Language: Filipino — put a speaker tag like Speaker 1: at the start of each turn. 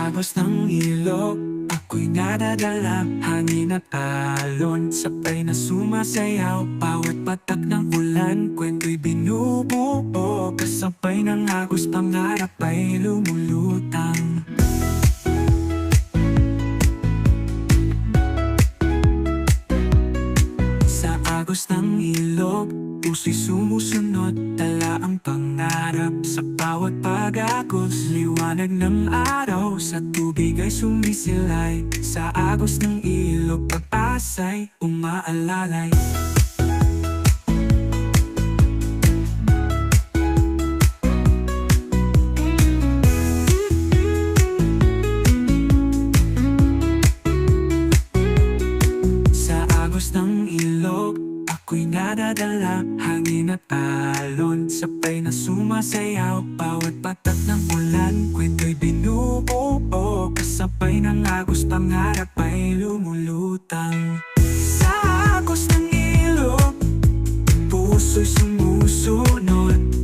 Speaker 1: agos ng ilog, ako'y nadadala. Hangin at alon, sabay na sumasayaw. Bawat patak ng ulan, kwento'y binubuo. Kasabay ng agos, pangarap ay lumulutang. Sa agos ng ilog, puso'y sumusunod. Dala ang pangarap sa bawat pag-agos. Liwanag ng araw sa tubig ay sumisilay. Sa agos ng ilog, pag-asa'y umaalalay. Sa agos ng ilog, ako'y nadadala. Hangin at alon, sabay na sumasayaw. Bawat patak ng ulan, kwento'y binubuo. Kasabay ng agos, pangarap ay lumulutang. Sa agos ng ilog, puso'y sumusunod.